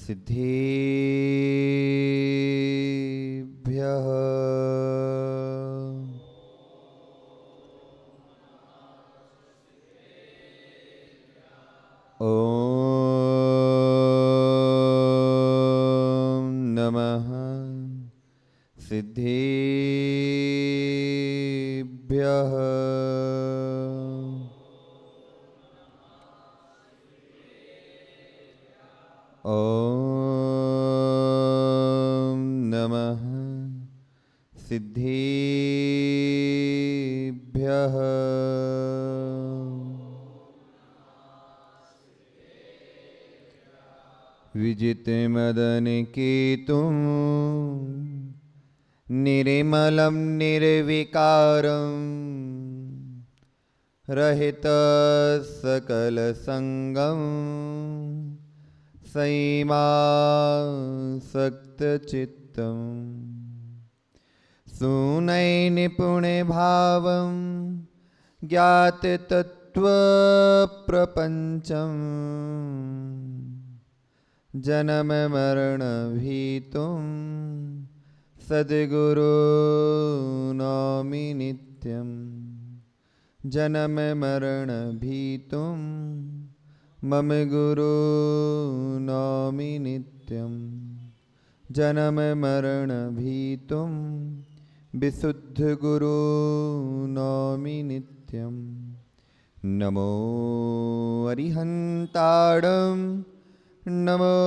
सिद्धेभ्यः ॐ नमः सिद्धेभ्यः ॐ नमः सिद्धेभ्यः विजितमदनकेतुं निर्मलं निर्विकारं रहितसकलसङ्गं संयमासक्तचित्तं सुनैनिपुणभावं ज्ञाततत्त्वप्रपञ्चं जन्ममरणभीतुं सद्गुरो नौमि नित्यं जन्ममरणभीतुं मम गुरो नौमि नित्यं जन्ममरणभीतुं विशुद्धगुरो नौमि नित्यं नमो अरिहन्ताणं नमो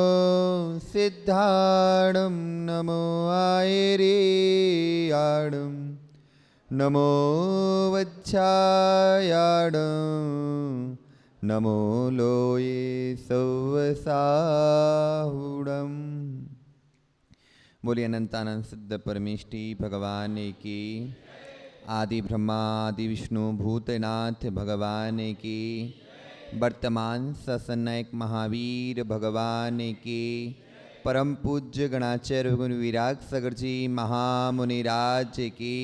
सिद्धाणं नमो आयर्याणं नमो वच्छायाणं नमो लोये सव्वसाहुडम्। बोलिए अनंतानंद सिद्ध परमेष्टि भगवान की, आदि ब्रह्मा आदि विष्णु भूतनाथ भगवान की, वर्तमान ससनायक महावीर भगवान की, परम पूज्य गणाचार्य गुण विराग सागर जी महामुनिराज की,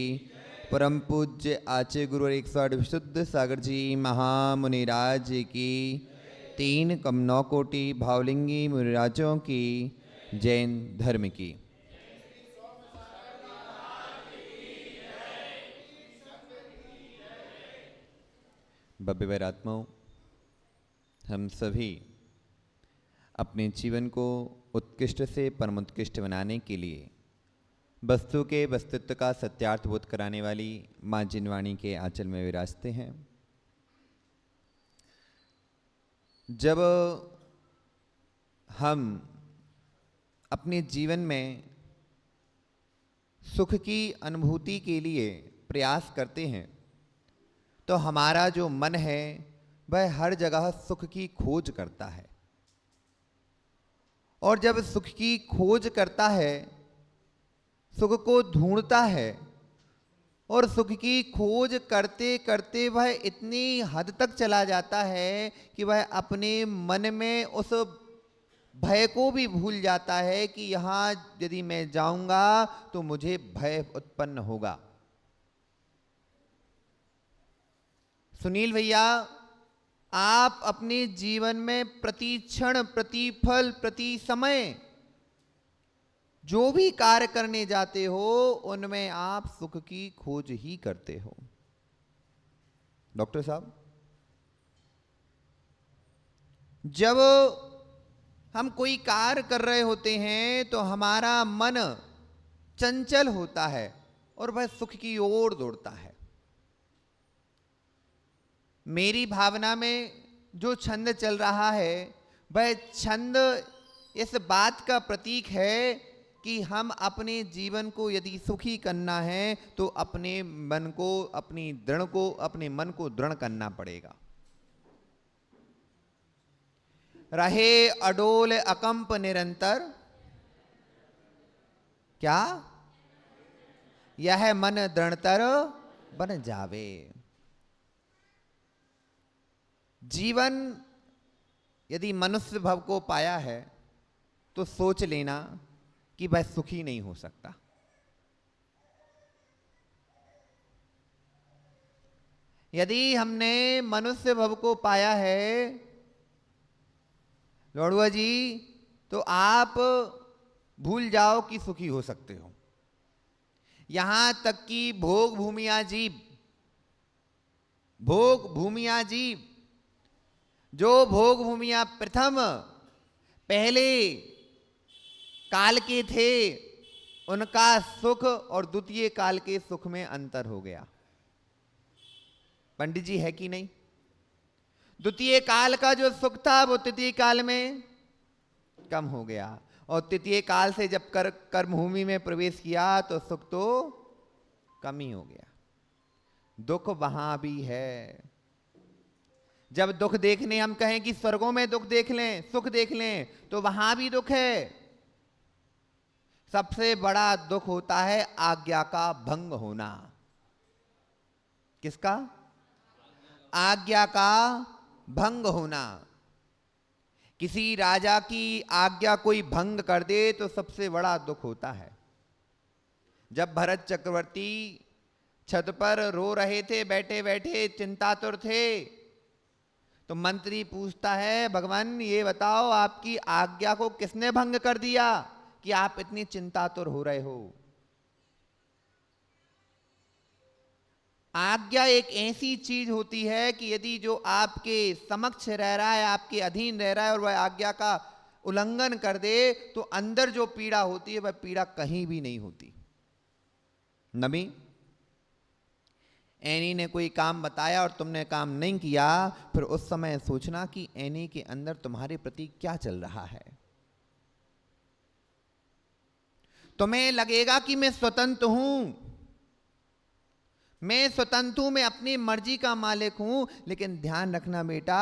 परम पूज्य आचार्य गुरु 108 विशुद्ध सागर जी महामुनिराज की, 3 कम 9 कोटि भावलिंगी मुनिराजों की, जैन धर्म की। भव्य वैरात्माओं, हम सभी अपने जीवन को उत्कृष्ट से परम उत्कृष्ट बनाने के लिए वस्तु के वस्तुत्व का सत्यार्थ बोध कराने वाली माँ जिनवाणी के आंचल में विराजते हैं। जब हम अपने जीवन में सुख की अनुभूति के लिए प्रयास करते हैं तो हमारा जो मन है वह हर जगह सुख की खोज करता है, और जब सुख की खोज करता है, सुख को ढूंढता है, और सुख की खोज करते करते वह इतनी हद तक चला जाता है कि वह अपने मन में उस भय को भी भूल जाता है कि यहाँ यदि मैं जाऊंगा तो मुझे भय उत्पन्न होगा। सुनील भैया, आप अपने जीवन में प्रति क्षण, प्रति फल, प्रति समय जो भी कार्य करने जाते हो उनमें आप सुख की खोज ही करते हो। डॉक्टर साहब, जब हम कोई कार्य कर रहे होते हैं तो हमारा मन चंचल होता है और वह सुख की ओर दौड़ता है। मेरी भावना में जो छंद चल रहा है वह छंद इस बात का प्रतीक है कि हम अपने जीवन को यदि सुखी करना है तो अपने मन को, अपने मन को दृढ़ करना पड़ेगा। रहे अडोल अकंप निरंतर, क्या यह मन दृढ़तर बन जावे। जीवन यदि मनुष्य भव को पाया है तो सोच लेना कि वह सुखी नहीं हो सकता। यदि हमने मनुष्य भव को पाया है, लौड़ुआ जी, तो आप भूल जाओ कि सुखी हो सकते हो। यहां तक कि भोग भूमिया जीव, भोग भूमिया जीव, जो भोग भूमिया प्रथम पहले काल के थे, उनका सुख और द्वितीय काल के सुख में अंतर हो गया। पंडित जी है कि नहीं? द्वितीय काल का जो सुख था वो तृतीय काल में कम हो गया, और तृतीय काल से जब कर्मभूमि में प्रवेश किया तो सुख तो कम ही हो गया। दुख वहां भी है। जब दुख देखने हम कहें कि स्वर्गों में दुख देख लें, सुख देख लें, तो वहां भी दुख है। सबसे बड़ा दुख होता है आज्ञा का भंग होना। किसका? आज्ञा का भंग होना। किसी राजा की आज्ञा कोई भंग कर दे तो सबसे बड़ा दुख होता है। जब भरत चक्रवर्ती छत पर रो रहे थे, बैठे बैठे चिंतातुर थे, तो मंत्री पूछता है, भगवान ये बताओ आपकी आज्ञा को किसने भंग कर दिया कि आप इतनी चिंतातुर हो रहे हो? आज्ञा एक ऐसी चीज होती है कि यदि जो आपके समक्ष रह रहा है, आपके अधीन रह रहा है, और वह आज्ञा का उल्लंघन कर दे, तो अंदर जो पीड़ा होती है वह पीड़ा कहीं भी नहीं होती। नबी, एनी ने कोई काम बताया और तुमने काम नहीं किया, फिर उस समय सोचना कि एनी के अंदर तुम्हारे प्रति क्या चल रहा है। तुम्हें लगेगा कि मैं स्वतंत्र हूं, मैं स्वतंत्र हूं, मैं अपनी मर्जी का मालिक हूं, लेकिन ध्यान रखना बेटा,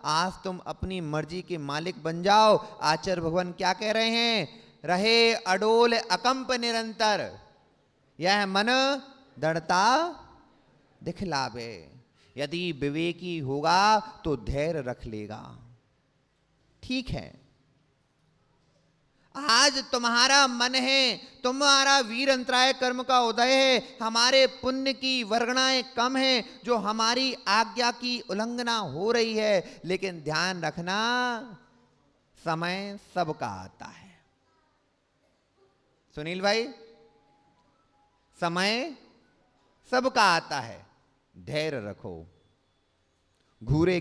आज तुम अपनी मर्जी के मालिक बन जाओ। आचार्य भगवान क्या कह रहे हैं? रहे अडोल अकंप निरंतर, यह मन दृढ़ता दिखलावे। यदि विवेकी होगा तो धैर्य रख लेगा। ठीक है, आज तुम्हारा मन है, तुम्हारा वीर अंतराय कर्म का उदय है, हमारे पुण्य की वर्गणाएं कम हैं, जो हमारी आज्ञा की उल्लंघना हो रही है, लेकिन ध्यान रखना समय सबका आता है। सुनील भाई, समय सबका आता है, धैर्य रखो। घूरे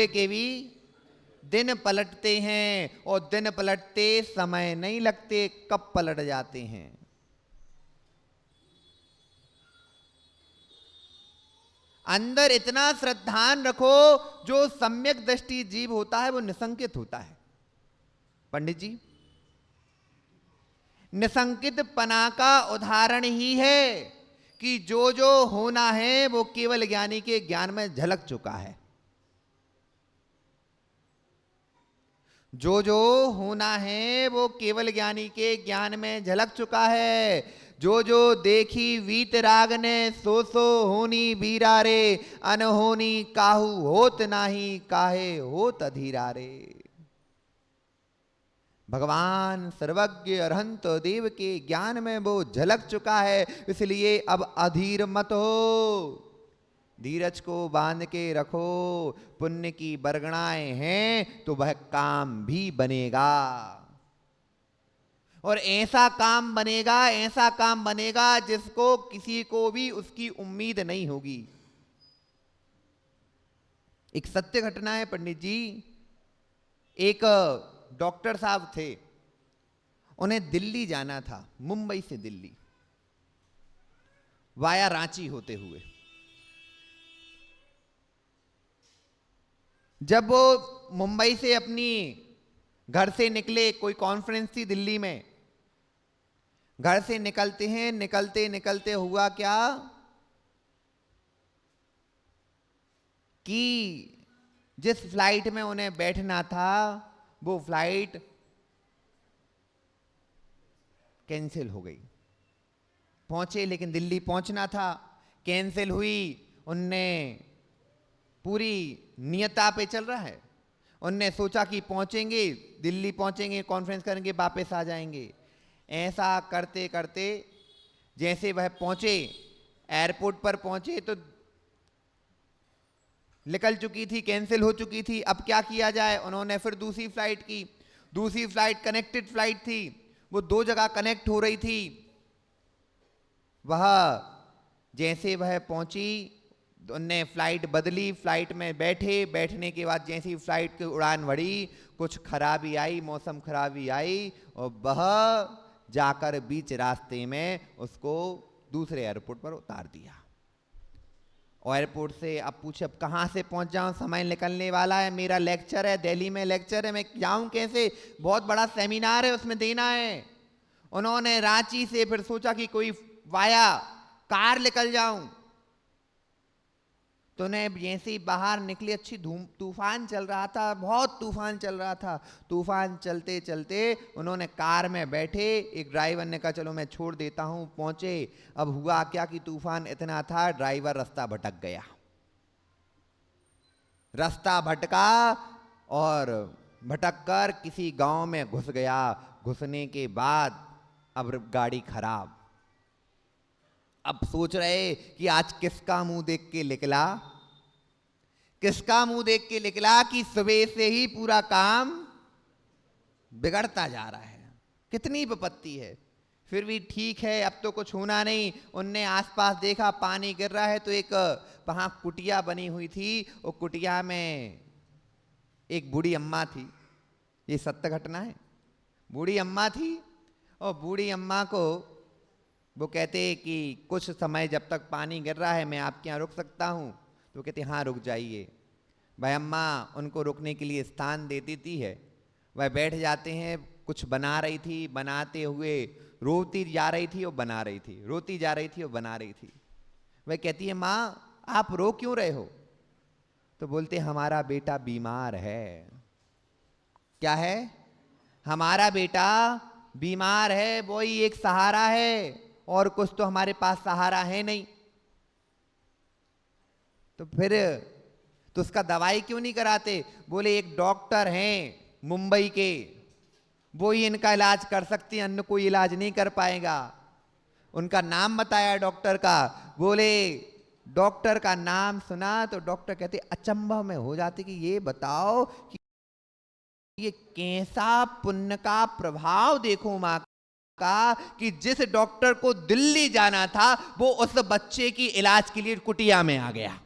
के भी दिन पलटते हैं, और दिन पलटते समय नहीं लगते, कब पलट जाते हैं। अंदर इतना श्रद्धान रखो, जो सम्यक दृष्टि जीव होता है वो निसंकित होता है। पंडित जी, निसंकित पना का उदाहरण ही है कि जो जो होना है वो केवल ज्ञानी के ज्ञान में झलक चुका है। जो जो होना है वो केवल ज्ञानी के ज्ञान में झलक चुका है। जो जो देखी वीत राग ने, सो सो होनी बीरा रे, अनहोनी काहू होत नाही, काहे होत अधीरा रे। भगवान सर्वज्ञ अरहंत देव के ज्ञान में वो झलक चुका है, इसलिए अब अधीर मत हो, धीरज को बांध के रखो। पुण्य की बरगणाएं हैं तो वह काम भी बनेगा, और ऐसा काम बनेगा, ऐसा काम बनेगा जिसको किसी को भी उसकी उम्मीद नहीं होगी। एक सत्य घटना है पंडित जी। एक डॉक्टर साहब थे, उन्हें दिल्ली जाना था, मुंबई से दिल्ली वाया रांची होते हुए। जब वो मुंबई से अपनी घर से निकले, कोई कॉन्फ्रेंस थी दिल्ली में, घर से निकलते हैं, निकलते निकलते हुआ क्या कि जिस फ्लाइट में उन्हें बैठना था वो फ्लाइट कैंसिल हो गई। पहुंचे लेकिन दिल्ली पहुंचना था, कैंसिल हुई। उनने पूरी नियता पे चल रहा है, उनने सोचा कि पहुंचेंगे, दिल्ली पहुंचेंगे, कॉन्फ्रेंस करेंगे, वापस आ जाएंगे। ऐसा करते करते जैसे वह पहुंचे, एयरपोर्ट पर पहुंचे, तो निकल चुकी थी, कैंसिल हो चुकी थी। अब क्या किया जाए? उन्होंने फिर दूसरी फ्लाइट की। दूसरी फ्लाइट कनेक्टेड फ्लाइट थी, वो दो जगह कनेक्ट हो रही थी। वह जैसे वह पहुंची, उनने फ्लाइट बदली, फ्लाइट में बैठे, बैठने के बाद जैसे ही फ्लाइट की उड़ान बढ़ी, कुछ खराबी आई, मौसम खराबी आई, और वह जाकर बीच रास्ते में उसको दूसरे एयरपोर्ट पर उतार दिया। एयरपोर्ट से अब पूछे, अब कहाँ से पहुंच जाऊं, समय निकलने वाला है, मेरा लेक्चर है, दिल्ली में लेक्चर है, मैं जाऊं कैसे, बहुत बड़ा सेमिनार है, उसमें देना है। उन्होंने रांची से फिर सोचा कि कोई वाया कार निकल जाऊं। तो उन्हें जैसे ही बाहर निकले, अच्छी धूम, तूफान चल रहा था, बहुत तूफान चल रहा था। तूफान चलते चलते उन्होंने कार में बैठे, एक ड्राइवर ने कहा चलो मैं छोड़ देता हूं, पहुंचे। अब हुआ क्या कि तूफान इतना था, ड्राइवर रास्ता भटक गया, रास्ता भटका और भटक कर किसी गांव में घुस गया। घुसने के बाद अब गाड़ी खराब। अब सोच रहे कि आज किसका मुंह देख के निकला, किसका मुंह देख के निकला कि सुबह से ही पूरा काम बिगड़ता जा रहा है, कितनी विपत्ति है। फिर भी ठीक है, अब तो कुछ होना नहीं। उनने आसपास देखा, पानी गिर रहा है, तो एक वहां कुटिया बनी हुई थी, वो कुटिया में एक बूढ़ी अम्मा थी। ये सत्य घटना है। बूढ़ी अम्मा थी, और बूढ़ी अम्मा को वो कहते कि कुछ समय जब तक पानी गिर रहा है मैं आपके यहाँ रुक सकता हूँ। तो कहते हाँ रुक जाइए। वह अम्मा उनको रुकने के लिए स्थान दे देती है। वह बैठ जाते हैं। कुछ बना रही थी, बनाते हुए रोती जा रही थी, वो बना रही थी, रोती जा रही थी, वो बना रही थी। वह कहती है माँ आप रो क्यों रहे हो? तो बोलते हमारा बेटा बीमार है। क्या है? हमारा बेटा बीमार है, वो ही एक सहारा है, और कुछ तो हमारे पास सहारा है नहीं। तो फिर तो उसका दवाई क्यों नहीं कराते? बोले एक डॉक्टर हैं मुंबई के, वो ही इनका इलाज कर सकती हैं, अन्य कोई इलाज नहीं कर पाएगा। उनका नाम बताया डॉक्टर का। बोले डॉक्टर का नाम सुना तो डॉक्टर कहते अचंभव में हो जाते कि ये बताओ कि ये कैसा पुण्य का प्रभाव देखो मां का, कि जिस डॉक्टर को दिल्ली जाना था वो उस बच्चे की इलाज के लिए कुटिया में आ गया।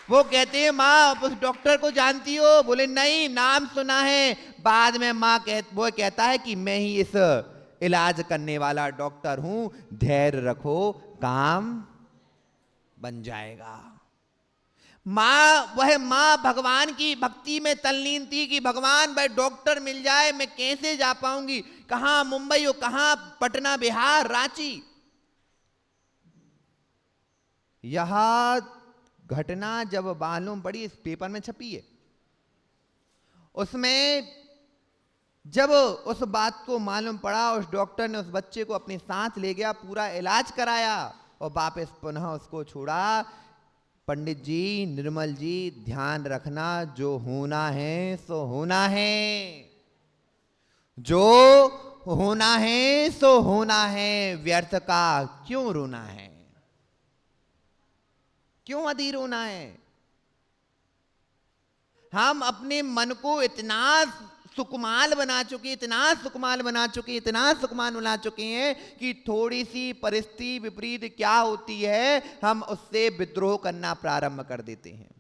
वो कहते हैं माँ उस डॉक्टर को जानती हो? बोले नहीं, नाम सुना है। बाद में वो कहता है कि मैं ही इस इलाज करने वाला डॉक्टर हूं, धैर्य रखो काम बन जाएगा। वह माँ भगवान की भक्ति में तल्लीन थी कि भगवान भाई डॉक्टर मिल जाए, मैं कैसे जा पाऊंगी, कहां मुंबई हो, कहां पटना, बिहार, रांची। यह घटना जब मालूम पड़ी, इस पेपर में छपी है, उसमें जब उस बात को मालूम पड़ा, उस डॉक्टर ने उस बच्चे को अपने साथ ले गया, पूरा इलाज कराया और वापस पुनः उसको छोड़ा। पंडित जी, निर्मल जी, ध्यान रखना, जो होना है सो होना है, जो होना है सो होना है, व्यर्थ का क्यों रोना है, क्यों अधीर होना है। हम अपने मन को इतना सुकुमाल बना चुके, इतना सुकुमाल बना चुके, इतना सुकुमाल बना चुके हैं कि थोड़ी सी परिस्थिति विपरीत क्या होती है, हम उससे विद्रोह करना प्रारंभ कर देते हैं।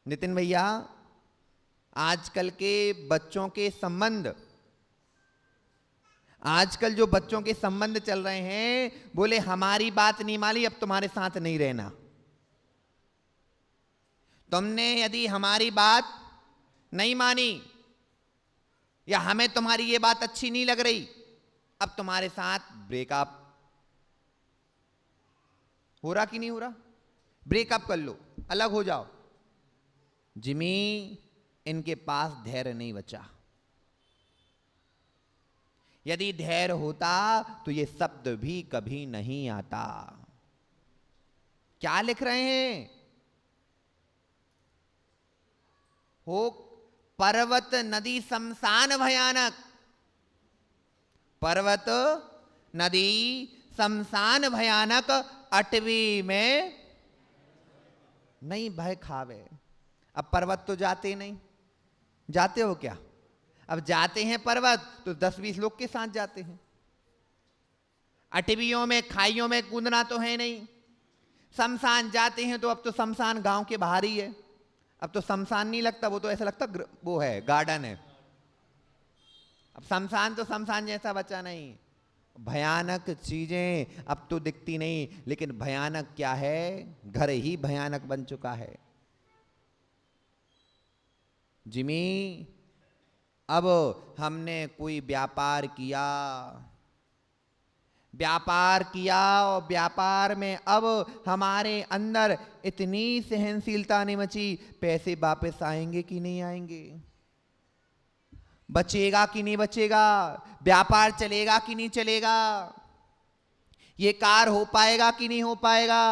नितिन भैया, आजकल के बच्चों के संबंध, आजकल जो बच्चों के संबंध चल रहे हैं, बोले हमारी बात नहीं मानी, अब तुम्हारे साथ नहीं रहना। तुमने यदि हमारी बात नहीं मानी या हमें तुम्हारी ये बात अच्छी नहीं लग रही, अब तुम्हारे साथ ब्रेकअप। हो रहा कि नहीं हो रहा? ब्रेकअप कर लो, अलग हो जाओ। जिमी, इनके पास धैर्य नहीं बचा। यदि धैर्य होता तो ये शब्द भी कभी नहीं आता। क्या लिख रहे हैं? हो पर्वत नदी शमशान भयानक, पर्वत नदी शमशान भयानक, 8वीं में नहीं भय खावे। अब पर्वत तो जाते नहीं, जाते हो क्या? अब जाते हैं पर्वत तो 10-20 लोग के साथ जाते हैं। 8वीं में खाइयों में कूदना तो है नहीं। शमशान जाते हैं तो अब तो शमशान गांव के बाहर ही है। अब तो शमशान नहीं लगता, वो तो ऐसा लगता वो है गार्डन है। अब शमशान तो शमशान जैसा बचा नहीं। भयानक चीजें अब तो दिखती नहीं, लेकिन भयानक क्या है, घर ही भयानक बन चुका है। जिमी अब हमने कोई व्यापार किया और व्यापार में अब हमारे अंदर इतनी सहनशीलता नहीं मची, पैसे वापस आएंगे कि नहीं आएंगे, बचेगा कि नहीं बचेगा, व्यापार चलेगा कि नहीं चलेगा, ये कार हो पाएगा कि नहीं हो पाएगा।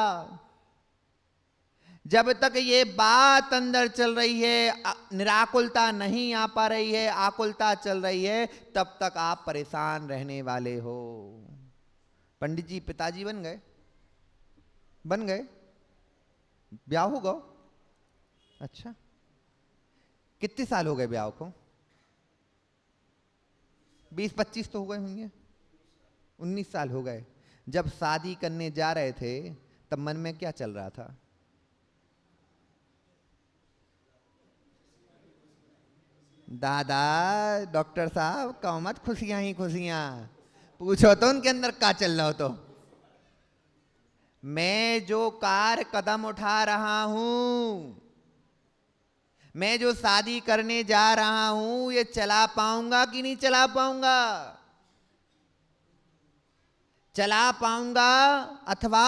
जब तक ये बात अंदर चल रही है, निराकुलता नहीं आ पा रही है, आकुलता चल रही है, तब तक आप परेशान रहने वाले हो। पंडित जी पिताजी बन गए, ब्याह होगा? अच्छा, कितने साल हो गए ब्याह को? 20-25 तो हो गए होंगे। 19 साल हो गए। जब शादी करने जा रहे थे तब मन में क्या चल रहा था? दादा डॉक्टर साहब कहो मत खुशियां ही खुशियां, पूछो तो उनके अंदर क्या चल रहा हो। तो मैं जो कार कदम उठा रहा हूं, मैं जो शादी करने जा रहा हूं, ये चला पाऊंगा कि नहीं चला पाऊंगा, चला पाऊंगा अथवा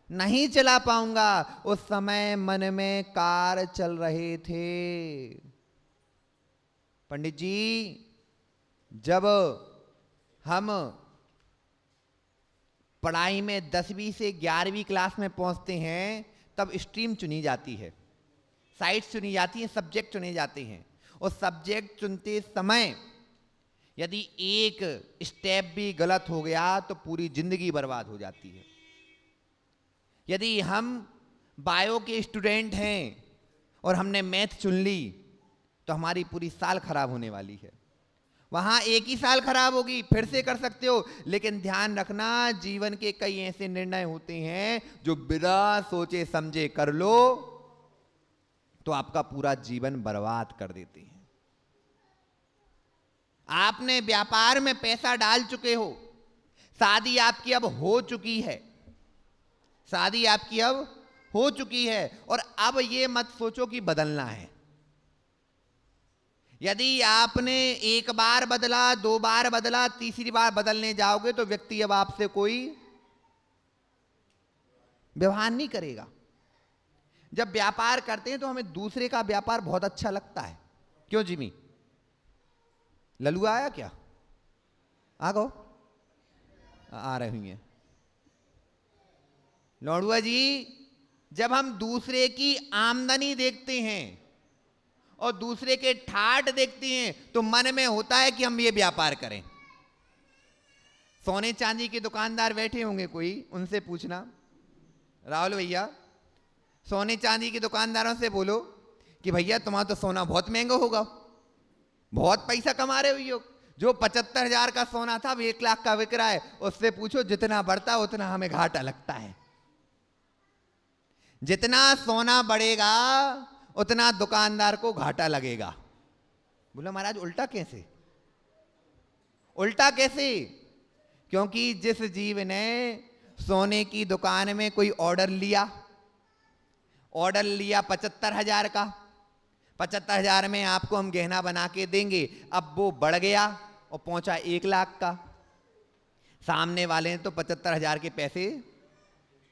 नहीं चला पाऊंगा। उस समय मन में कार चल रहे थे। पंडित जी जब हम पढ़ाई में 10वीं से 11वीं क्लास में पहुंचते हैं तब स्ट्रीम चुनी जाती है, साइट्स चुनी जाती हैं, सब्जेक्ट चुने जाते हैं। और सब्जेक्ट चुनते समय यदि एक स्टेप भी गलत हो गया तो पूरी जिंदगी बर्बाद हो जाती है। यदि हम बायो के स्टूडेंट हैं और हमने मैथ चुन ली तो हमारी पूरी साल खराब होने वाली है। वहां एक ही साल खराब होगी, फिर से कर सकते हो, लेकिन ध्यान रखना जीवन के कई ऐसे निर्णय होते हैं जो बिना सोचे समझे कर लो तो आपका पूरा जीवन बर्बाद कर देते हैं। आपने व्यापार में पैसा डाल चुके हो, शादी आपकी अब हो चुकी है, शादी आपकी अब हो चुकी है, और अब ये मत सोचो कि बदलना है। यदि आपने एक बार बदला, 2 बार बदला, तीसरी बार बदलने जाओगे तो व्यक्ति अब आपसे कोई व्यवहार नहीं करेगा। जब व्यापार करते हैं तो हमें दूसरे का व्यापार बहुत अच्छा लगता है। क्यों जिमी? लल्लू आया क्या? आ गो, आ रहे हैं लौड़ुआ जी। जब हम दूसरे की आमदनी देखते हैं और दूसरे के ठाट देखते हैं तो मन में होता है कि हम ये व्यापार करें। सोने चांदी के दुकानदार बैठे होंगे कोई, उनसे पूछना, राहुल भैया सोने चांदी के दुकानदारों से बोलो कि भैया तुम्हारा तो सोना बहुत महंगा होगा, बहुत पैसा कमा रहे हो, जो 75,000 का सोना था अब 1 लाख का बिक रहा है, उससे पूछो जितना बढ़ता उतना हमें घाटा लगता है। जितना सोना बढ़ेगा उतना दुकानदार को घाटा लगेगा। बोला महाराज उल्टा कैसे? उल्टा कैसे? क्योंकि जिस जीव ने सोने की दुकान में कोई ऑर्डर लिया 75,000 का, 75,000 में आपको हम गहना बना के देंगे, अब वो बढ़ गया और पहुंचा 1 लाख का, सामने वाले ने तो 75,000 के पैसे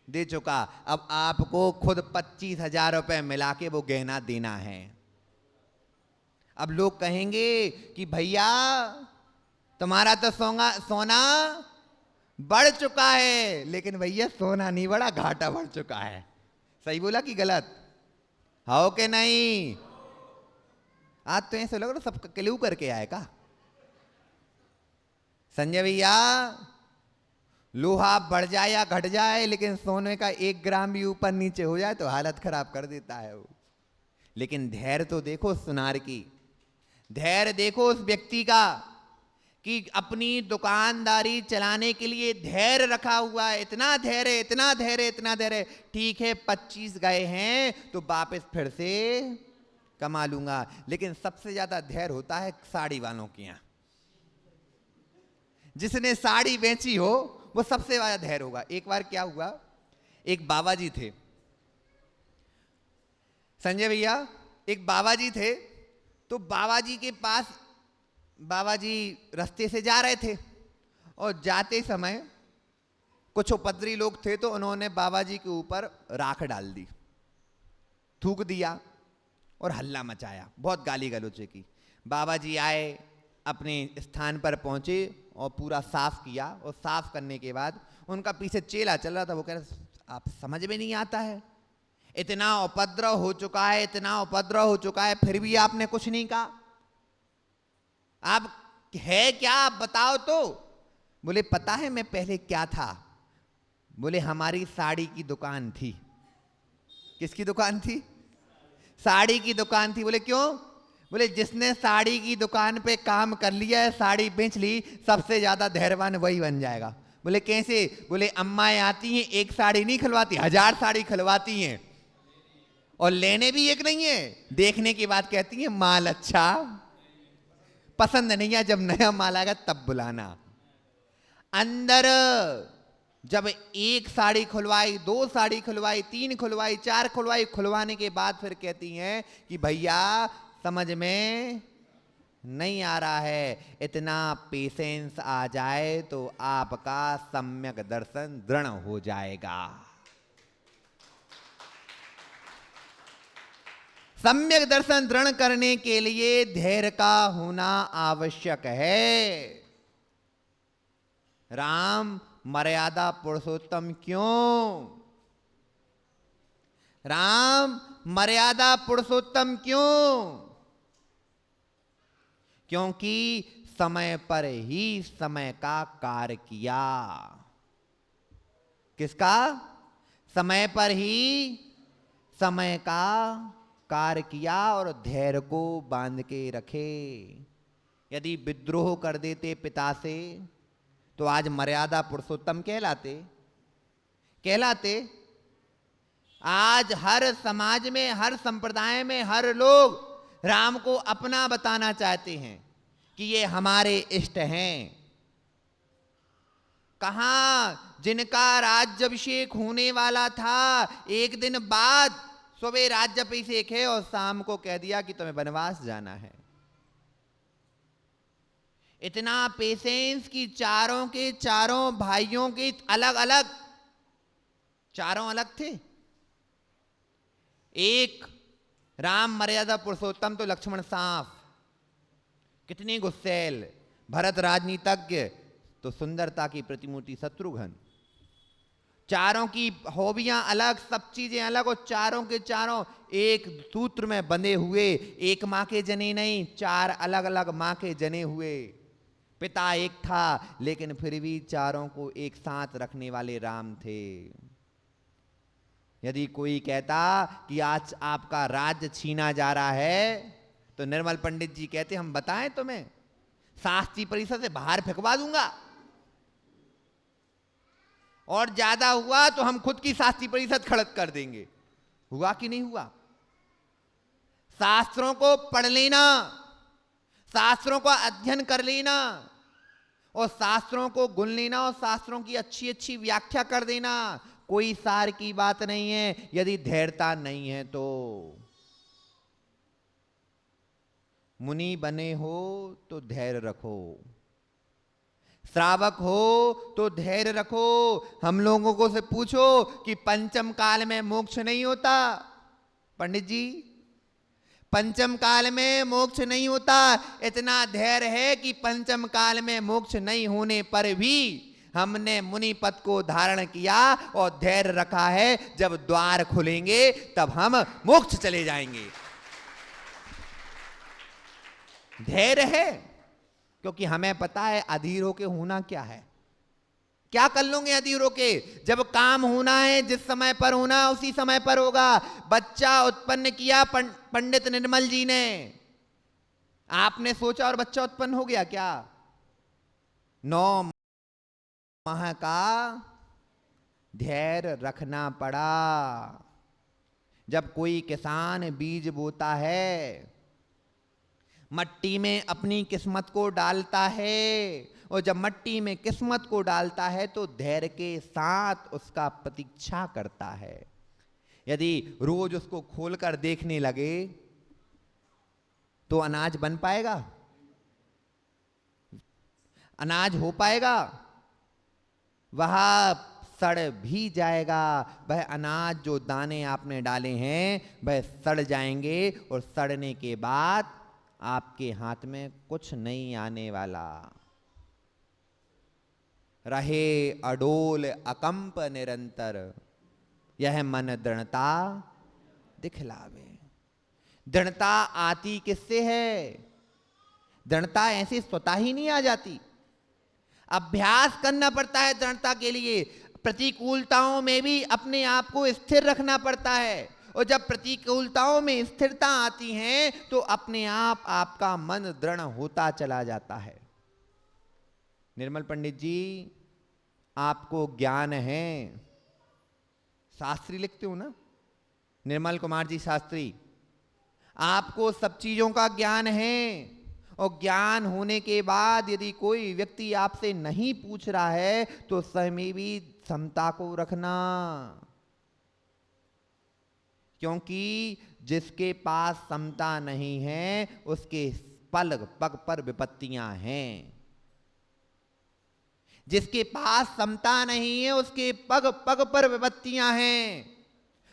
दे चुका, अब आपको खुद 25,000 रुपए मिला के वो गहना देना है। अब लोग कहेंगे कि भैया तुम्हारा तो सोना बढ़ चुका है, लेकिन भैया सोना नहीं बढ़ा, घाटा बढ़ चुका है। सही बोला कि गलत? हो के नहीं? आज तो ऐसे लग रहा सब क्ल्यू करके आए का। संजय भैया लोहा बढ़ जाए या घट जाए, लेकिन सोने का 1 ग्राम भी ऊपर नीचे हो जाए तो हालत खराब कर देता है वो। लेकिन धैर्य तो देखो सुनार की, धैर्य देखो उस व्यक्ति का कि अपनी दुकानदारी चलाने के लिए धैर्य रखा हुआ है। इतना धैर्य, इतना धैर्य, इतना धैर्य। ठीक है 25 गए हैं तो वापस फिर से कमा लूंगा। लेकिन सबसे ज्यादा धैर्य होता है साड़ी वालों के यहां। जिसने साड़ी बेची हो वो सबसे ज्यादा धैर्य होगा। एक बार क्या हुआ, एक बाबा जी थे संजय भैया, एक बाबा जी थे। तो बाबा जी के पास, बाबा जी रास्ते से जा रहे थे और जाते समय कुछ उपद्रवी लोग थे, तो उन्होंने बाबा जी के ऊपर राख डाल दी, थूक दिया और हल्ला मचाया, बहुत गाली गलौचे की। बाबा जी आए, अपने स्थान पर पहुंचे और पूरा साफ किया। और साफ करने के बाद उनका पीछे चेला चल रहा था। वो कह रहा आप समझ में नहीं आता है, इतना उपद्रव हो चुका है, इतना उपद्रव हो चुका है, फिर भी आपने कुछ नहीं कहा। आप है क्या, आप बताओ तो। बोले पता है मैं पहले क्या था। बोले हमारी साड़ी की दुकान थी। किसकी दुकान थी? साड़ी की दुकान थी। बोले क्यों? बोले जिसने साड़ी की दुकान पे काम कर लिया है, साड़ी बेच ली, सबसे ज्यादा धैर्यवान वही बन जाएगा। बोले कैसे? बोले अम्माएं आती हैं, एक साड़ी नहीं खिलवाती, 1000 साड़ी खिलवाती हैं, और लेने भी एक नहीं है। देखने के बाद कहती हैं माल अच्छा, पसंद नहीं है, जब नया माल आएगा तब बुलाना। अंदर जब एक साड़ी खुलवाई, 2 साड़ी खुलवाई, 3 खुलवाई, 4 खुलवाई, खुलवाने के बाद फिर कहती हैं कि भैया समझ में नहीं आ रहा है, इतना पेशेंस आ जाए तो आपका सम्यक दर्शन दृढ़ हो जाएगा। सम्यक दर्शन दृढ़ करने के लिए धैर्य का होना आवश्यक है। राम मर्यादा पुरुषोत्तम क्यों? राम मर्यादा पुरुषोत्तम क्यों? क्योंकि समय पर ही समय का कार्य किया। किसका? समय पर ही समय का कार्य किया और धैर्य को बांध के रखे। यदि विद्रोह कर देते पिता से तो आज मर्यादा पुरुषोत्तम कहलाते। आज हर समाज में, हर संप्रदाय में हर लोग राम को अपना बताना चाहते हैं कि ये हमारे इष्ट हैं। कहां? जिनका राज्याभिषेक होने वाला था, एक दिन बाद सुबह राज्याभिषेक है और शाम को कह दिया कि तुम्हें वनवास जाना है। इतना पेशेंस कि चारों के चारों भाइयों के अलग अलग, चारों अलग थे। एक राम मर्यादा पुरुषोत्तम तो लक्ष्मण साफ, कितनी गुस्सैल। भरत राजनीतिज्ञ तो सुंदरता की प्रतिमूर्ति शत्रुघ्न। चारों की हॉबियां अलग, सब चीजें अलग, और चारों के चारों एक सूत्र में बंधे हुए। एक मां के जने नहीं, 4 अलग अलग मां के जने हुए। पिता एक था लेकिन फिर भी चारों को एक साथ रखने वाले राम थे। यदि कोई कहता कि आज आपका राज्य छीना जा रहा है तो निर्मल पंडित जी कहते हम बताएं तुम्हें, शास्त्री परिषद से बाहर फेंकवा दूंगा, और ज्यादा हुआ तो हम खुद की शास्त्री परिषद खड़ा कर देंगे। हुआ कि नहीं हुआ? शास्त्रों को पढ़ लेना, शास्त्रों का अध्ययन कर लेना और शास्त्रों को गुन लेना और शास्त्रों की अच्छी अच्छी व्याख्या कर देना, कोई सार की बात नहीं है यदि धैर्यता नहीं है तो। मुनि बने हो तो धैर्य रखो, श्रावक हो तो धैर्य रखो। हम लोगों को से पूछो कि पंचम काल में मोक्ष नहीं होता। पंडित जी, पंचम काल में मोक्ष नहीं होता। इतना धैर्य है कि पंचम काल में मोक्ष नहीं होने पर भी हमने मुनि पद को धारण किया और धैर्य रखा है। जब द्वार खुलेंगे तब हम मोक्ष चले जाएंगे। धैर्य है क्योंकि हमें पता है अधीर होके होना क्या है, क्या कर लोगे यदि रोके? जब काम होना है, जिस समय पर होना उसी समय पर होगा। बच्चा उत्पन्न किया पंडित निर्मल जी ने, आपने सोचा और बच्चा उत्पन्न हो गया क्या? 9 माह का धैर्य रखना पड़ा। जब कोई किसान बीज बोता है, मट्टी में अपनी किस्मत को डालता है, और जब मट्टी में किस्मत को डालता है तो धैर्य के साथ उसका प्रतीक्षा करता है। यदि रोज उसको खोलकर देखने लगे तो अनाज बन पाएगा? अनाज हो पाएगा? वह सड़ भी जाएगा। वह अनाज जो दाने आपने डाले हैं वह सड़ जाएंगे, और सड़ने के बाद आपके हाथ में कुछ नहीं आने वाला। रहे अडोल अकंप निरंतर, यह मन दृढ़ता दिखलावे। दृढ़ता आती किससे है? दृढ़ता ऐसे स्वतः ही नहीं आ जाती, अभ्यास करना पड़ता है दृढ़ता के लिए। प्रतिकूलताओं में भी अपने आप को स्थिर रखना पड़ता है, और जब प्रतिकूलताओं में स्थिरता आती है तो अपने आप आपका मन दृढ़ होता चला जाता है। निर्मल पंडित जी, आपको ज्ञान है, शास्त्री लिखते हो ना, निर्मल कुमार जी शास्त्री, आपको सब चीजों का ज्ञान है, और ज्ञान होने के बाद यदि कोई व्यक्ति आपसे नहीं पूछ रहा है तो स्वयं भी समता को रखना, क्योंकि जिसके पास समता नहीं है उसके पग पग पर विपत्तियां हैं। जिसके पास समता नहीं है उसके पग पग पर विपत्तियां हैं,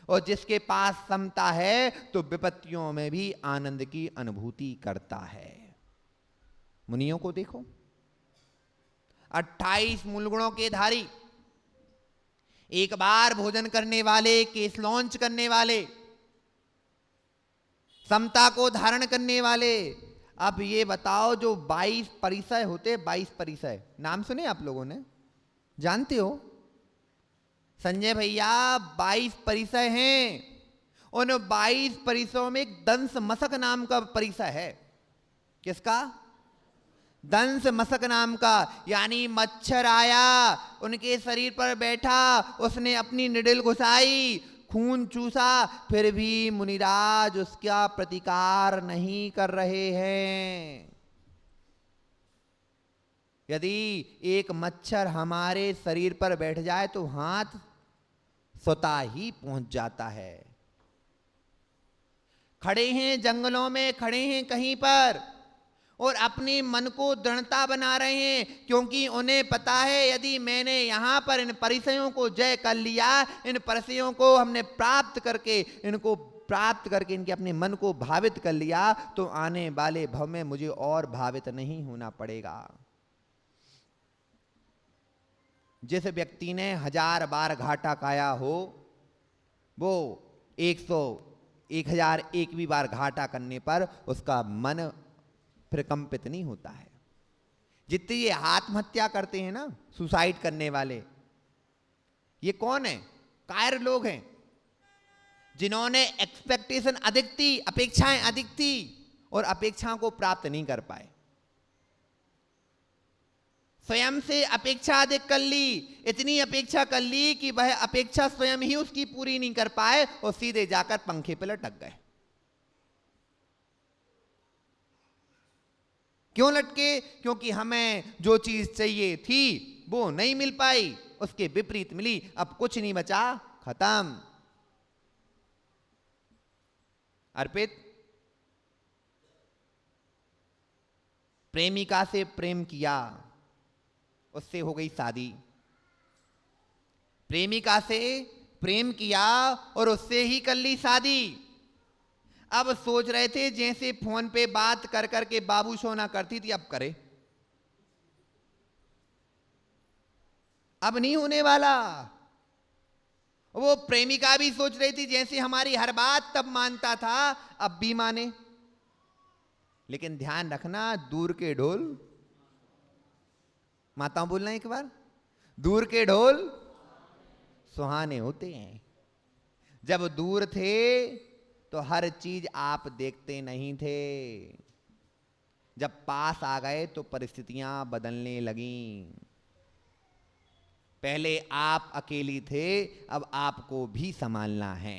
और जिसके पास समता है तो विपत्तियों में भी आनंद की अनुभूति करता है। मुनियों को देखो, 28 मूलगुणों के धारी, एक बार भोजन करने वाले, केस लॉन्च करने वाले, समता को धारण करने वाले। अब ये बताओ, जो 22 परिसय होते, 22 परिसय नाम सुने आप लोगों ने, जानते हो? संजय भैया 22 परिसय हैं। उन 22 परिसयों में एक दंस मशक नाम का परिसय है। किसका? दंस मशक नाम का। यानी मच्छर आया, उनके शरीर पर बैठा, उसने अपनी निडिल घुसाई, खून चूसा, फिर भी मुनिराज उसका प्रतिकार नहीं कर रहे हैं। यदि एक मच्छर हमारे शरीर पर बैठ जाए तो हाथ स्वतः ही पहुंच जाता है। खड़े हैं जंगलों में, खड़े हैं कहीं पर, और अपने मन को दृढ़ता बना रहे हैं, क्योंकि उन्हें पता है यदि मैंने यहां पर इन परिसयों को जय कर लिया, इन परिसयों को हमने प्राप्त करके, इनको प्राप्त करके इनके अपने मन को भावित कर लिया, तो आने वाले भव में मुझे और भावित नहीं होना पड़ेगा। जिस व्यक्ति ने 1000 बार घाटा खाया हो, वो 1001वीं बार घाटा करने पर उसका मन प्रकंपित नहीं होता है। जितने ये आत्महत्या करते हैं ना, सुसाइड करने वाले, ये कौन है? कायर लोग हैं, जिन्होंने एक्सपेक्टेशन अधिक थी, अपेक्षाएं अधिक थी, और अपेक्षाओं को प्राप्त नहीं कर पाए। स्वयं से अपेक्षा अधिक कर ली, इतनी अपेक्षा कर ली कि वह अपेक्षा स्वयं ही उसकी पूरी नहीं कर पाए, और सीधे जाकर पंखे पर लटक गए। क्यों लटके? क्योंकि हमें जो चीज चाहिए थी वो नहीं मिल पाई, उसके विपरीत मिली, अब कुछ नहीं बचा, खत्म। अर्पित, प्रेमिका से प्रेम किया, उससे हो गई शादी। प्रेमिका से प्रेम किया और उससे ही कर ली शादी। अब सोच रहे थे जैसे फोन पे बात कर करके बाबू सोना करती थी, अब करे। अब नहीं होने वाला। वो प्रेमिका भी सोच रही थी जैसे हमारी हर बात तब मानता था, अब भी माने। लेकिन ध्यान रखना, दूर के ढोल, माताओं बोलना एक बार, दूर के ढोल सुहाने होते हैं। जब दूर थे तो हर चीज आप देखते नहीं थे, जब पास आ गए तो परिस्थितियां बदलने लगीं। पहले आप अकेली थे, अब आपको भी संभालना है।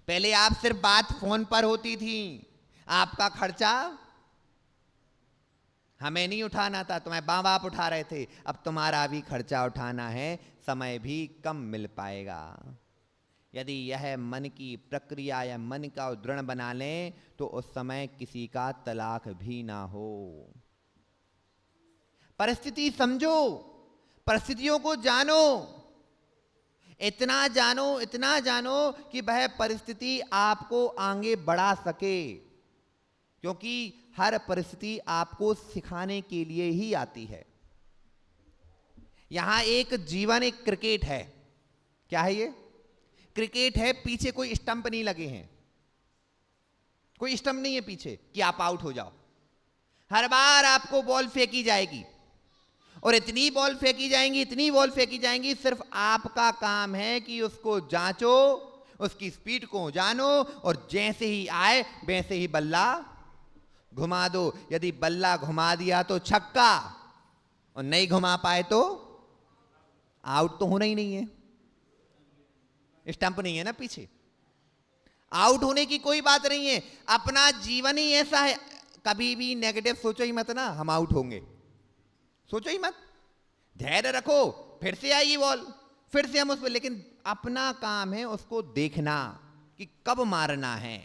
पहले आप सिर्फ बात फोन पर होती थी, आपका खर्चा हमें नहीं उठाना था, तुम्हारे माँ बाप उठा रहे थे। अब तुम्हारा भी खर्चा उठाना है, समय भी कम मिल पाएगा। यदि यह मन की प्रक्रिया या मन का दृढ़ बना लें तो उस समय किसी का तलाक भी ना हो। परिस्थिति समझो, परिस्थितियों को जानो, इतना जानो कि वह परिस्थिति आपको आगे बढ़ा सके, क्योंकि हर परिस्थिति आपको सिखाने के लिए ही आती है। यहां एक जीवन, एक क्रिकेट है। क्या है ये? क्रिकेट है। पीछे कोई स्टंप नहीं लगे हैं, कोई स्टंप नहीं है पीछे कि आप आउट हो जाओ। हर बार आपको बॉल फेंकी जाएगी और इतनी बॉल फेंकी जाएंगी, इतनी बॉल फेंकी जाएंगी, सिर्फ आपका काम है कि उसको जांचो, उसकी स्पीड को जानो और जैसे ही आए वैसे ही बल्ला घुमा दो। यदि बल्ला घुमा दिया तो छक्का और नहीं घुमा पाए तो आउट तो होना ही नहीं है, स्टंप नहीं है ना पीछे। आउट होने की कोई बात नहीं है। अपना जीवन ही ऐसा है, कभी भी नेगेटिव सोचो ही मत ना हम आउट होंगे, सोचो ही मत। धैर्य रखो, फिर से आएगी बॉल, फिर से हम उस पर, लेकिन अपना काम है उसको देखना कि कब मारना है,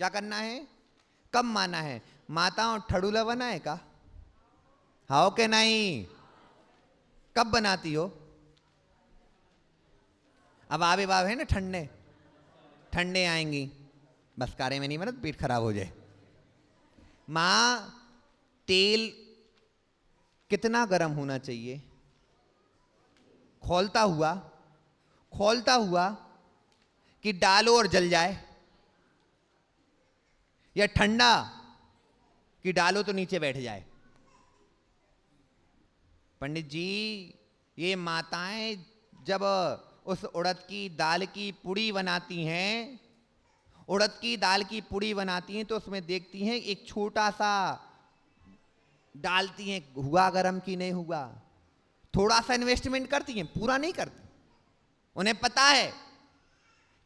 क्या करना है, कब मारना है। माताओं ठड़ूला बना है का? हाओ के नहीं? कब बनाती हो? अब आवे बाब है ना, ठंडे ठंडे आएंगी, बस कारे में नहीं बना, पेट खराब हो जाए। मां तेल कितना गर्म होना चाहिए? खौलता हुआ कि डालो और जल जाए, या ठंडा कि डालो तो नीचे बैठ जाए? पंडित जी, ये माताएं जब उस उड़द की दाल की पुड़ी बनाती हैं, उड़द की दाल की पुड़ी बनाती हैं तो उसमें देखती हैं एक छोटा सा डालती हैं, हुआ गरम कि नहीं हुआ। थोड़ा सा इन्वेस्टमेंट करती हैं, पूरा नहीं करती। उन्हें पता है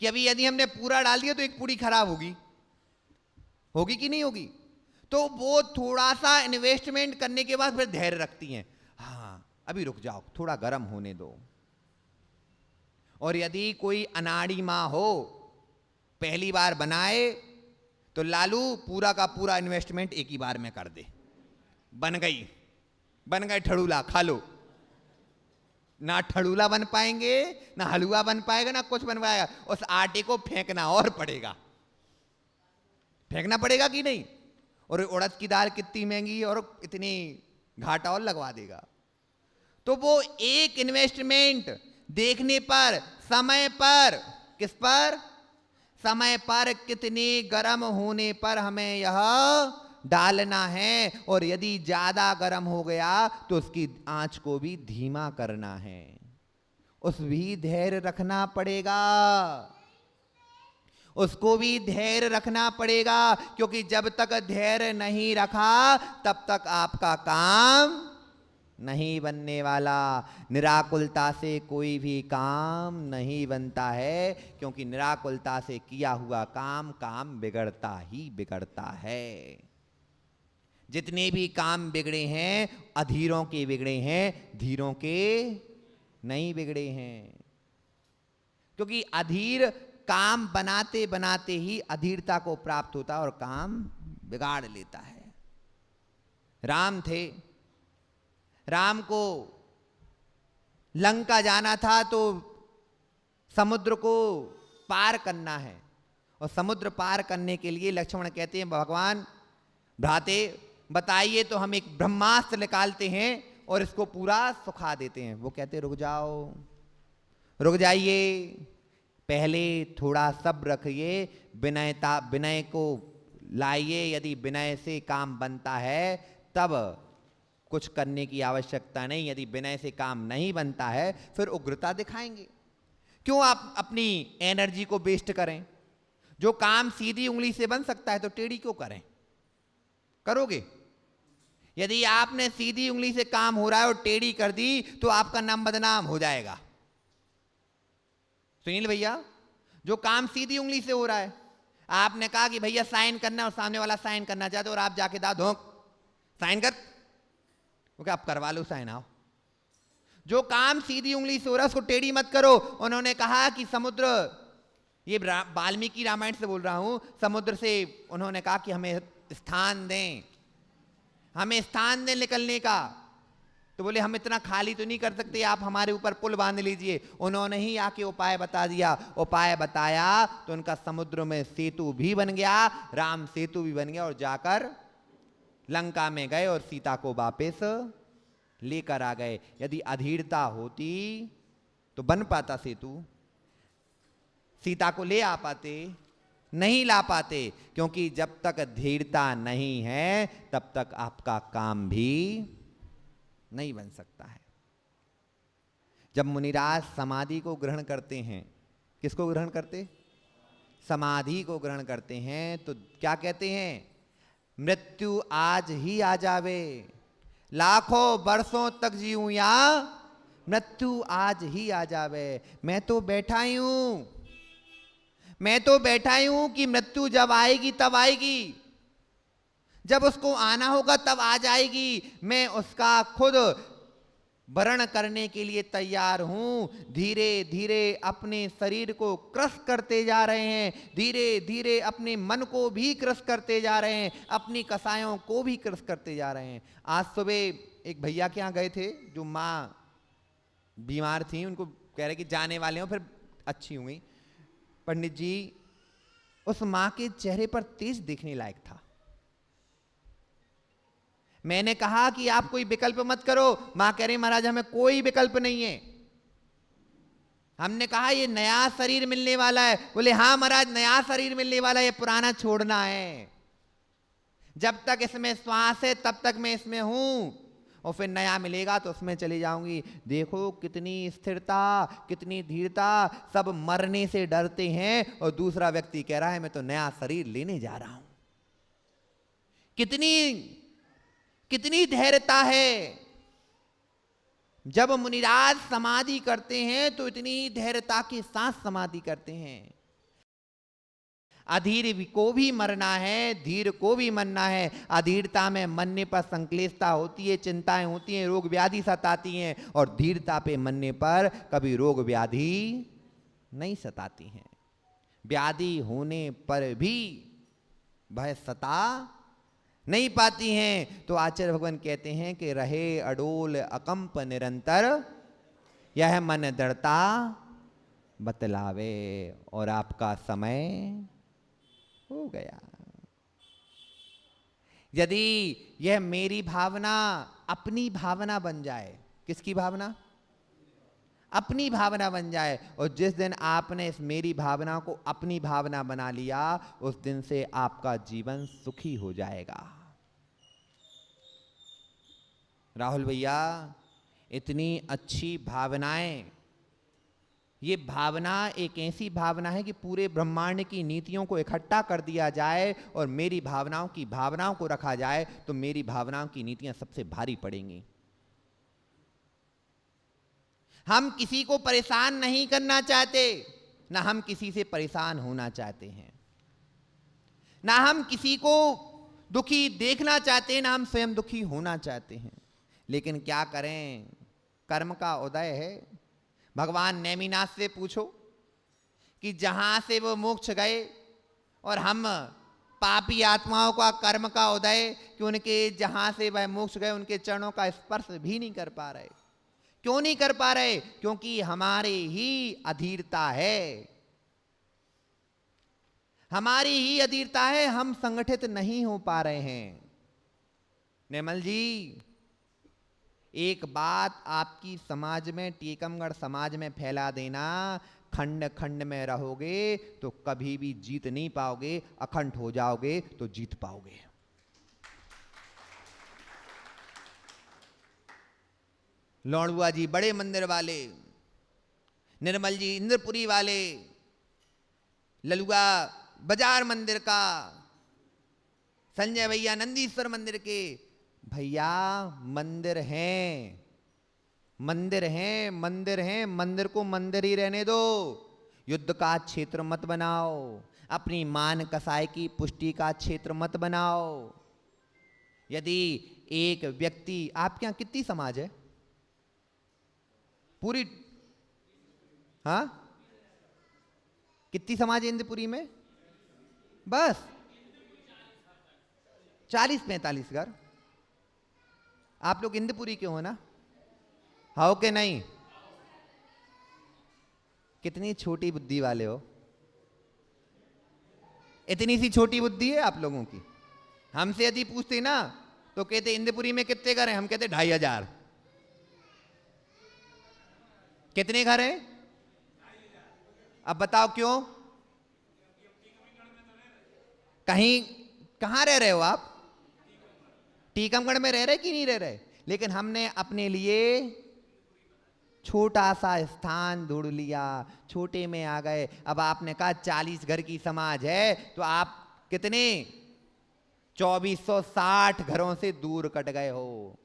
कि अभी यदि हमने पूरा डाल दिया तो एक पूरी खराब होगी कि नहीं होगी। तो वो थोड़ा सा इन्वेस्टमेंट करने के बाद फिर धैर्य रखती हैं, हाँ अभी रुक जाओ, थोड़ा गर्म होने दो। और यदि कोई अनाड़ी माँ हो, पहली बार बनाए तो लालू पूरा का पूरा इन्वेस्टमेंट एक ही बार में कर दे, बन गए ठड़ूला, खा लो। ना ठड़ूला बन पाएंगे, ना हलवा बन पाएगा, ना कुछ बन पाएगा। उस आटे को फेंकना और पड़ेगा, फेंकना पड़ेगा कि नहीं। और उड़द की दाल कितनी महंगी और इतनी घाटा और लगवा देगा। तो वो एक इन्वेस्टमेंट देखने पर, समय पर, किस पर, समय पर कितने गर्म होने पर हमें यह डालना है। और यदि ज्यादा गर्म हो गया तो उसकी आंच को भी धीमा करना है, उस भी धैर्य रखना पड़ेगा, उसको भी धैर्य रखना पड़ेगा। क्योंकि जब तक धैर्य नहीं रखा तब तक आपका काम नहीं बनने वाला। निराकुलता से कोई भी काम नहीं बनता है, क्योंकि निराकुलता से किया हुआ काम बिगड़ता ही बिगड़ता है। जितने भी काम बिगड़े हैं अधीरों के बिगड़े हैं, धीरों के नहीं बिगड़े हैं। क्योंकि अधीर काम बनाते बनाते ही अधीरता को प्राप्त होता है और काम बिगाड़ लेता है। राम थे, राम को लंका जाना था तो समुद्र को पार करना है, और समुद्र पार करने के लिए लक्ष्मण कहते हैं, भगवान भ्राते बताइए तो हम एक ब्रह्मास्त्र निकालते हैं और इसको पूरा सुखा देते हैं। वो कहते रुक जाओ, रुक जाइए, पहले थोड़ा सब्र रखिए, विनय को लाइए। यदि विनय से काम बनता है तब कुछ करने की आवश्यकता नहीं। यदि विनय से काम नहीं बनता है फिर उग्रता दिखाएंगे। क्यों आप अपनी एनर्जी को वेस्ट करें? जो काम सीधी उंगली से बन सकता है तो टेढ़ी क्यों करें? करोगे? यदि आपने सीधी उंगली से काम हो रहा है और टेढ़ी कर दी तो आपका नाम बदनाम हो जाएगा। सुनील भैया, जो काम सीधी उंगली से हो रहा है, आपने कहा कि भैया साइन करना, और सामने वाला साइन करना चाहते और आप जाके दा धोंक साइन कर, ओके आप करवा लो साइन, आओ। जो काम सीधी उंगली से हो रहा है उसको टेढ़ी मत करो। उन्होंने कहा कि समुद्र, ये वाल्मीकि रामायण से बोल रहा हूं, समुद्र से उन्होंने कहा कि हमें स्थान दें, हमें स्थान दें निकलने का। तो बोले हम इतना खाली तो नहीं कर सकते, आप हमारे ऊपर पुल बांध लीजिए। उन्होंने ही आके उपाय बता दिया, उपाय बताया तो उनका समुद्र में सेतु भी बन गया, राम सेतु भी बन गया, और जाकर लंका में गए और सीता को वापस लेकर आ गए। यदि अधीरता होती तो बन पाता सेतु? सीता को ले आ पाते? नहीं ला पाते, क्योंकि जब तक धीरता नहीं है तब तक आपका काम भी नहीं बन सकता है। जब मुनिराज समाधि को ग्रहण करते हैं, किसको ग्रहण करते? समाधि को ग्रहण करते हैं, तो क्या कहते हैं? मृत्यु आज ही आ जावे, लाखों वर्षों तक जीऊं या मृत्यु आज ही आ जावे। मैं तो बैठा ही हूं, मैं तो बैठा ही हूं कि मृत्यु जब आएगी तब आएगी, जब उसको आना होगा तब आ जाएगी। मैं उसका खुद वरण करने के लिए तैयार हूं। धीरे धीरे अपने शरीर को क्रश करते जा रहे हैं, धीरे धीरे अपने मन को भी क्रश करते जा रहे हैं, अपनी कसायों को भी क्रश करते जा रहे हैं। आज सुबह एक भैया के यहाँ गए थे, जो माँ बीमार थी, उनको कह रहे कि जाने वाले हो, फिर अच्छी हो गई। पंडित जी, उस माँ के चेहरे पर तेज देखने लायक था। मैंने कहा कि आप कोई विकल्प मत करो। मां कह रही महाराज हमें कोई विकल्प नहीं है। हमने कहा ये नया शरीर मिलने वाला है। बोले हाँ महाराज नया शरीर मिलने वाला है, ये पुराना छोड़ना है। जब तक इसमें श्वास है तब तक मैं इसमें हूं, और फिर नया मिलेगा तो उसमें चली जाऊंगी। देखो कितनी स्थिरता, कितनी धीरता। सब मरने से डरते हैं और दूसरा व्यक्ति कह रहा है मैं तो नया शरीर लेने जा रहा हूं। कितनी धैर्यता है। जब मुनिराज समाधि करते हैं तो इतनी धैर्यता के साथ समाधि करते हैं। अधीर को भी मरना है, धीर को भी मरना है। अधीरता में मरने पर संक्लेशता होती है, चिंताएं होती हैं, रोग व्याधि सताती हैं, और धीरता पे मरने पर कभी रोग व्याधि नहीं सताती हैं। व्याधि होने पर भी भय सता नहीं पाती हैं। तो आचार्य भगवान कहते हैं कि रहे अडोल अकंप निरंतर, यह मन दृढ़ता बतलावे। और आपका समय हो गया। यदि यह मेरी भावना अपनी भावना बन जाए, किसकी भावना? अपनी भावना बन जाए, और जिस दिन आपने इस मेरी भावना को अपनी भावना बना लिया, उस दिन से आपका जीवन सुखी हो जाएगा। राहुल भैया, इतनी अच्छी भावनाएं, ये भावना एक ऐसी भावना है कि पूरे ब्रह्मांड की नीतियों को इकट्ठा कर दिया जाए और मेरी भावनाओं की भावनाओं को रखा जाए तो मेरी भावनाओं की नीतियां सबसे भारी पड़ेंगी। हम किसी को परेशान नहीं करना चाहते, ना हम किसी से परेशान होना चाहते हैं, ना हम किसी को दुखी देखना चाहते हैं, ना हम स्वयं दुखी होना चाहते हैं। लेकिन क्या करें, कर्म का उदय है। भगवान नेमिनाथ से पूछो कि जहां से वो मोक्ष गए और हम पापी आत्माओं का कर्म का उदय कि उनके जहां से वह मोक्ष गए उनके चरणों का स्पर्श भी नहीं कर पा रहे। क्यों नहीं कर पा रहे? क्योंकि हमारी ही अधीरता है, हमारी ही अधीरता है, हम संगठित नहीं हो पा रहे हैं। निर्मल जी, एक बात आपकी समाज में, टीकमगढ़ समाज में फैला देना, खंड खंड में रहोगे तो कभी भी जीत नहीं पाओगे, अखंड हो जाओगे तो जीत पाओगे। लौड़ुआ जी बड़े मंदिर वाले, निर्मल जी इंद्रपुरी वाले, ललुआ बाजार मंदिर का, संजय भैया नंदीश्वर मंदिर के। भैया मंदिर हैं, मंदिर हैं, मंदिर हैं, मंदिर को मंदिर ही रहने दो। युद्ध का क्षेत्र मत बनाओ, अपनी मान कसाय की पुष्टि का क्षेत्र मत बनाओ। यदि एक व्यक्ति, आपके यहां कितनी समाज है पूरी? हाँ, कितनी समाज है इंद्रपुरी में? बस 40-45 घर। आप लोग इंद्रपुरी के हो ना? हो के नहीं? कितनी छोटी बुद्धि वाले हो, इतनी सी छोटी बुद्धि है आप लोगों की। हमसे यदि पूछते ना तो कहते इंद्रपुरी में कितने घर हैं, हम कहते 2500। कितने घर हैं? अब बताओ क्यों? कहीं कहां रह रहे हो आप? टीकमगढ़ में रह रहे कि नहीं रह रहे? लेकिन हमने अपने लिए छोटा सा स्थान ढूंढ लिया, छोटे में आ गए। अब आपने कहा 40 घर की समाज है तो आप कितने 2460 घरों से दूर कट गए हो।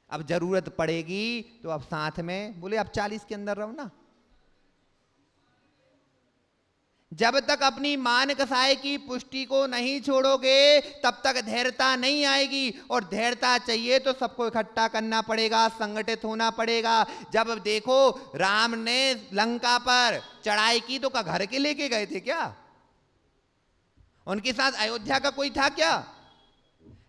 अब जरूरत पड़ेगी तो अब साथ में बोले अब 40 के अंदर रहो ना। जब तक अपनी मान कसाय की पुष्टि को नहीं छोड़ोगे तब तक धैर्यता नहीं आएगी, और धैर्यता चाहिए तो सबको इकट्ठा करना पड़ेगा, संगठित होना पड़ेगा। जब देखो राम ने लंका पर चढ़ाई की तो क्या घर के लेके गए थे क्या? उनके साथ अयोध्या का कोई था क्या?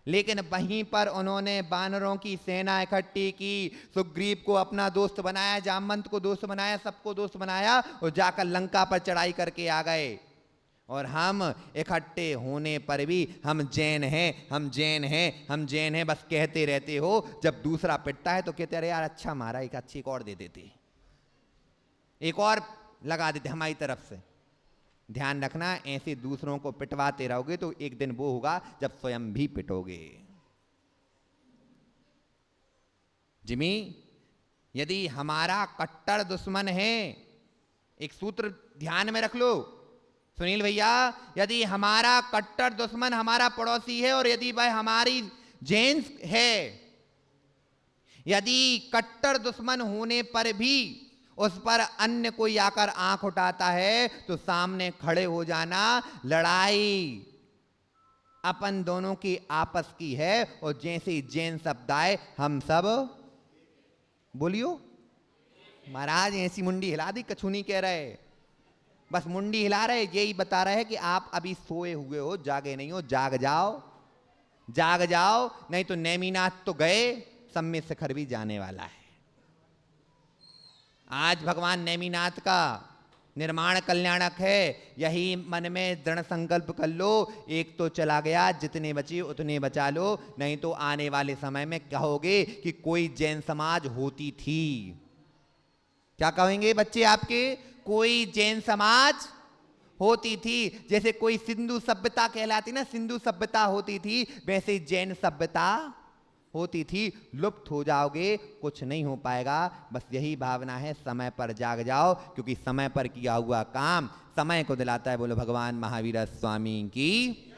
लेकिन वहीं पर उन्होंने वानरों की सेना इकट्ठी की, सुग्रीव को अपना दोस्त बनाया, जामवंत को दोस्त बनाया, सबको दोस्त बनाया और जाकर लंका पर चढ़ाई करके आ गए। और हम इकट्ठे होने पर भी हम जैन हैं, हम जैन हैं, हम जैन हैं बस कहते रहते हो। जब दूसरा पिटता है तो कहते अरे यार अच्छा मारा, एक अच्छी एक और दे देते, एक और लगा देते हमारी तरफ से। ध्यान रखना, ऐसे दूसरों को पिटवाते रहोगे तो एक दिन वो होगा जब स्वयं भी पिटोगे। जिमी, यदि हमारा कट्टर दुश्मन है, एक सूत्र ध्यान में रख लो सुनील भैया, यदि हमारा कट्टर दुश्मन हमारा पड़ोसी है और यदि वह हमारी जेंस है, यदि कट्टर दुश्मन होने पर भी उस पर अन्य कोई आकर आंख उठाता है तो सामने खड़े हो जाना। लड़ाई अपन दोनों की आपस की है, और जैसे ही जैन शब्द आए हम सब बोलियो महाराज, ऐसी मुंडी हिला दी, कछु नहीं कह रहे, बस मुंडी हिला रहे, यही बता रहे हैं कि आप अभी सोए हुए हो, जागे नहीं हो। जाग जाओ, जाग जाओ, नहीं तो नेमिनाथ तो गए, सम्य शिखर भी जाने वाला है। आज भगवान नेमिनाथ का निर्माण कल्याणक है, यही मन में दृढ़ संकल्प कर लो। एक तो चला गया, जितने बचे उतने बचा लो, नहीं तो आने वाले समय में कहोगे कि कोई जैन समाज होती थी। क्या कहेंगे बच्चे आपके? कोई जैन समाज होती थी। जैसे कोई सिंधु सभ्यता कहलाती ना, सिंधु सभ्यता होती थी, वैसे जैन सभ्यता होती थी। लुप्त हो जाओगे, कुछ नहीं हो पाएगा। बस यही भावना है, समय पर जाग जाओ, क्योंकि समय पर किया हुआ काम समय को दिलाता है। बोलो भगवान महावीर स्वामी की।